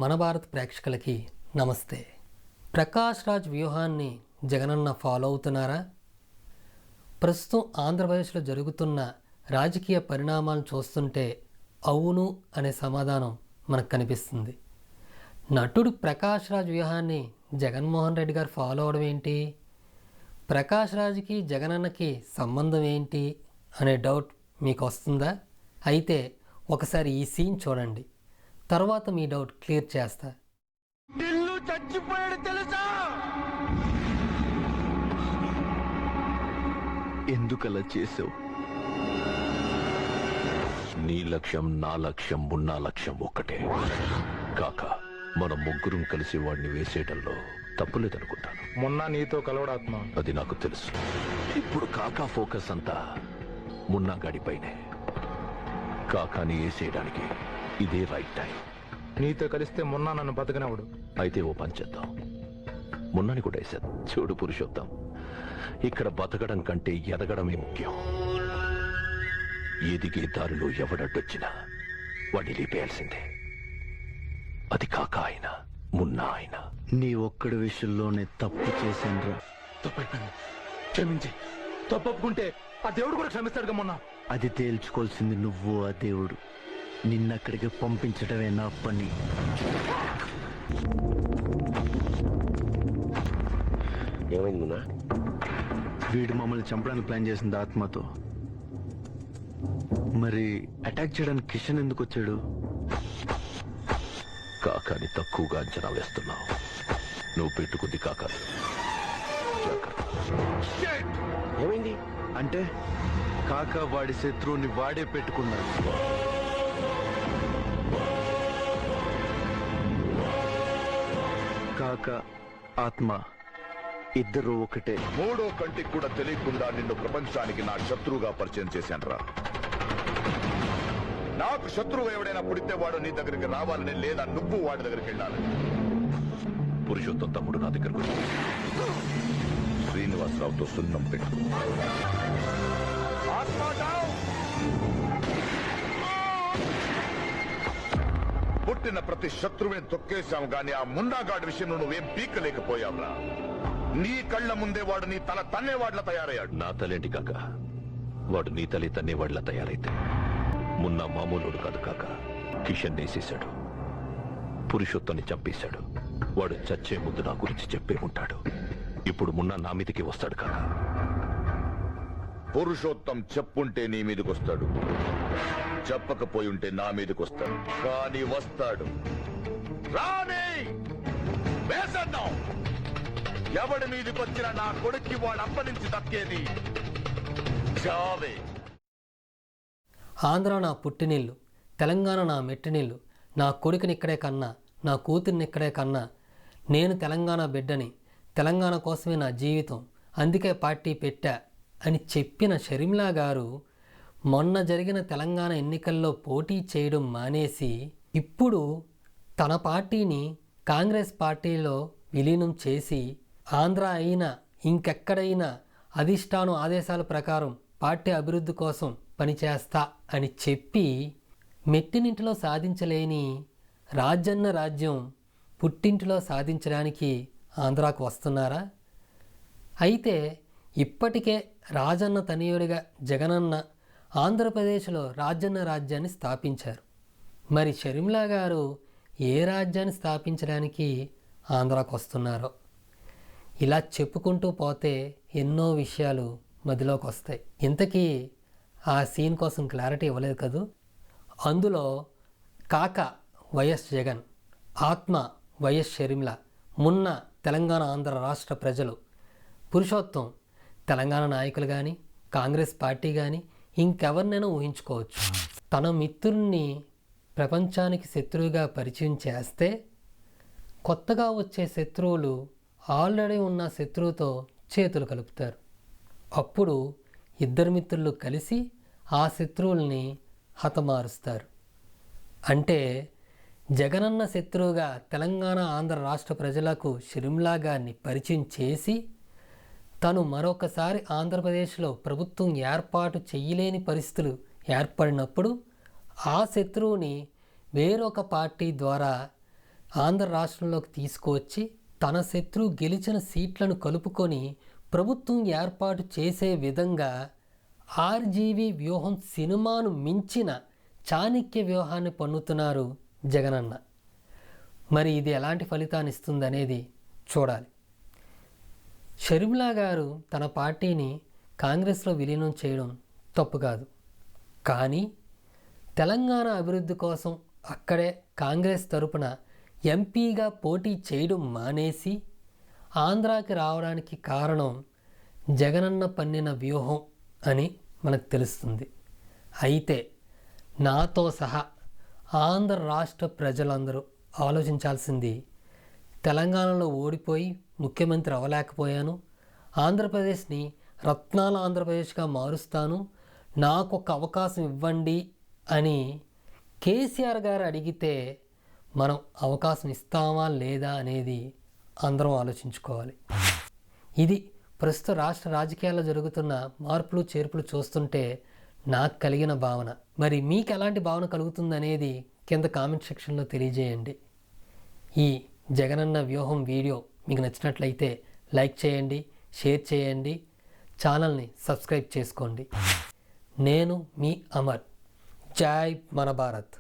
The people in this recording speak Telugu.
మన భారత్ ప్రేక్షకులకి నమస్తే. ప్రకాష్ రాజ్ వ్యూహాన్ని జగనన్న ఫాలో అవుతున్నారా? ప్రస్తుతం ఆంధ్రప్రదేశ్లో జరుగుతున్న రాజకీయ పరిణామాలను చూస్తుంటే అవును అనే సమాధానం మనకు కనిపిస్తుంది. నటుడు ప్రకాష్ రాజ్ వ్యూహాన్ని జగన్మోహన్ రెడ్డి గారు ఫాలో అవడం ఏంటి? ప్రకాష్ రాజ్కి జగనన్నకి సంబంధం ఏంటి అనే డౌట్ మీకు వస్తుందా? అయితే ఒకసారి ఈ సీన్ చూడండి, తర్వాత మీ డౌట్ క్లియర్ చేస్తా. చచ్చిపోయాడు తెలుసా? ఎందుకలా చేసావు? నీ లక్ష్యం, నా లక్ష్యం, ఉన్న లక్ష్యం ఒక్కటే. కాక మనం ముగ్గురం కలిసి వాడిని వేసేయడంలో తప్పులేదనుకుంటాను. మొన్న నీతో కలవడాత్మ, అది నాకు తెలుసు. ఇప్పుడు కాకా ఫోకస్ అంతా మున్నా గడిపైనే. కాకాని వేసేయడానికి ఇదే రైట్ టైం. నీతో కలిస్తే మొన్న నన్ను బతకనవడు. అయితే ఓ పని చేద్దాం, మున్నాని కూడా వేసేద్దాం. చూడు పురుషోత్తం, ఇక్కడ బతకడం కంటే ఎదగడమే ముఖ్యం. ఎదిగే దారిలో ఎవడడ్డొచ్చినా వాడిని లేపేయాల్సిందే. అది కాక ఆయన, మున్నా ఆయన. నీ ఒక్కడి విషయంలోనే తప్పు చేశాను. తప్పైపోయింది, క్షమించి. తప్పప్పుకుంటే ఆ దేవుడు కూడా క్షమిస్తాడుగా. మొన్న అది తేల్చుకోవాల్సింది నువ్వు, ఆ దేవుడు. నిన్నక్కడికి పంపించడమే నా పని. ఏమైంది మున్నా? వీడు మమ్మల్ని చంపడానికి ప్లాన్ చేసింది ఆత్మతో. మరి అటాక్ చేయడానికి కిషన్ ఎందుకు వచ్చాడు? కాకాని తక్కువగా అంచనా వేస్తున్నావు. నువ్వు పెట్టుకుంది కాకాని. ఏమైంది అంటే కాక వాడి శత్రువుని వాడే పెట్టుకున్నాడు. కాక ఆత్మ ఇద్దరు ఒకటే. మూడో కంటికి కూడా తెలియకుండా నిన్ను ప్రపంచానికి నా శత్రువుగా పరిచయం చేశానురా. నాకు శత్రువు ఎవడైనా పుడితే వాడు నీ దగ్గరికి రావాలని, లేదా నువ్వు వాడి దగ్గరికి వెళ్ళాలని. పురుషోత్తం తమ్ముడు నా దగ్గరకు శ్రీనివాసరావుతో సున్నం పెట్టు. పుట్టిన ప్రతి శత్రువుని తొక్కేశావు గాని ఆ మున్నాగాడి విషయంలో నువ్వేం పీకలేకపోయావురా. నీ కళ్ళ ముందే వాడు నీ తల తన్నేవాడ్లా తయారయ్యాడు. నా తలేంటి కాక, వాడు నీ తల్లి తన్నేవాడ్లా తయారైతే మున్నా మామూలుడు కాదు కాక. కిషన్ వేసేశాడు, పురుషోత్తాన్ని చంపేశాడు. వాడు చచ్చే ముందు నా గురించి చెప్పే ఉంటాడు. ఇప్పుడు మున్నా నా మీదకి వస్తాడు కాక. పురుషోత్తం చెప్పుంటే నీ మీదకొస్తాడు, చెప్పకపోయి ఉంటే నా మీదకొస్తాడు. కానీ వస్తాడు. రాని వేసేద్దాం. ఎవడి మీదకొచ్చినా నా కొడుక్కి వాడు అప్పగించి దక్కేది చావే. ఆంధ్ర నా పుట్టినిల్లు, తెలంగాణ నా మెట్టినిల్లు. నా కొడుకుని ఇక్కడే కన్నా, నా కూతుర్ని ఇక్కడే కన్నా. నేను తెలంగాణ బిడ్డని, తెలంగాణ కోసమే నా జీవితం, అందుకే పార్టీ పెట్టా అని చెప్పిన షర్మిలా గారు మొన్న జరిగిన తెలంగాణ ఎన్నికల్లో పోటీ చేయడం మానేసి ఇప్పుడు తన పార్టీని కాంగ్రెస్ పార్టీలో విలీనం చేసి ఆంధ్ర అయినా ఇంకెక్కడైనా అధిష్టానం ఆదేశాల ప్రకారం పార్టీ అభివృద్ధి కోసం పనిచేస్తా అని చెప్పి మెట్టినింటిలో సాధించలేని రాజన్న రాజ్యం పుట్టింటిలో సాధించడానికి ఆంధ్రాకు వస్తున్నారా? అయితే ఇప్పటికే రాజన్న తనయుడిగా జగనన్న ఆంధ్రప్రదేశ్లో రాజన్న రాజ్యాన్ని స్థాపించారు. మరి షర్మిలా గారు ఏ రాజ్యాన్ని స్థాపించడానికి ఆంధ్రాకు వస్తున్నారో? ఇలా చెప్పుకుంటూ పోతే ఎన్నో విషయాలు మదిలోకి వస్తాయి. ఇంతకీ ఆ సీన్ కోసం క్లారిటీ ఇవ్వలేదు కదూ. అందులో కాక వైఎస్ జగన్, ఆత్మ వైఎస్ షర్మిల, మున్న తెలంగాణ ఆంధ్ర రాష్ట్ర ప్రజలు, పురుషోత్తం తెలంగాణ నాయకులు కానీ కాంగ్రెస్ పార్టీ కానీ ఇంకెవరినైనా ఊహించుకోవచ్చు. తన మిత్రుల్ని ప్రపంచానికి శత్రువుగా పరిచయం చేస్తే కొత్తగా వచ్చే శత్రువులు ఆల్రెడీ ఉన్న శత్రువుతో చేతులు కలుపుతారు. అప్పుడు ఇద్దరు మిత్రులు కలిసి ఆ శత్రువుల్ని హతమారుస్తారు. అంటే జగనన్న శత్రువుగా తెలంగాణ ఆంధ్ర రాష్ట్ర ప్రజలకు షర్మిలా గారిని పరిచయం చేసి తను మరొకసారి ఆంధ్రప్రదేశ్లో ప్రభుత్వం ఏర్పాటు చేయలేని పరిస్థితులు ఏర్పడినప్పుడు ఆ శత్రువుని వేరొక పార్టీ ద్వారా ఆంధ్ర రాష్ట్రంలోకి తీసుకువచ్చి తన శత్రువు గెలిచిన సీట్లను కలుపుకొని ప్రభుత్వం ఏర్పాటు చేసే విధంగా ఆర్జీవీ వ్యూహం సినిమాను మించిన చాణక్య వ్యూహాన్ని పన్నుతున్నారు జగనన్న. మరి ఇది ఎలాంటి ఫలితాన్ని ఇస్తుందనేది చూడాలి. షర్మిలా గారు తన పార్టీని కాంగ్రెస్లో విలీనం చేయడం తప్పు కాదు. కానీ తెలంగాణ అభివృద్ధి కోసం అక్కడే కాంగ్రెస్ తరపున ఎంపీగా పోటీ చేయడం మానేసి ఆంధ్రాకి రావడానికి కారణం జగనన్న పన్నిన వ్యూహం అని మనకు తెలుస్తుంది. అయితే నాతో సహా ఆంధ్ర రాష్ట్ర ప్రజలందరూ ఆలోచించాల్సింది, తెలంగాణలో ఓడిపోయి ముఖ్యమంత్రి అవ్వలేకపోయాను, ఆంధ్రప్రదేశ్ని రత్నాల ఆంధ్రప్రదేశ్గా మారుస్తాను, నాకు ఒక అవకాశం ఇవ్వండి అని కేసీఆర్ గారు అడిగితే మనం అవకాశం ఇస్తామా లేదా అనేది అందరం ఆలోచించుకోవాలి. ఇది ప్రస్తుత రాష్ట్ర రాజకీయాల్లో జరుగుతున్న మార్పులు చేర్పులు చూస్తుంటే నాకు కలిగిన భావన. మరి మీకు ఎలాంటి భావన కలుగుతుందనేది కింద కామెంట్ సెక్షన్లో తెలియజేయండి. ఈ జగనన్న వ్యూహం వీడియో మీకు నచ్చినట్లయితే లైక్ చేయండి, షేర్ చేయండి, ఛానల్ని సబ్స్క్రైబ్ చేసుకోండి. నేను మీ అమర్. జై మన భారత్.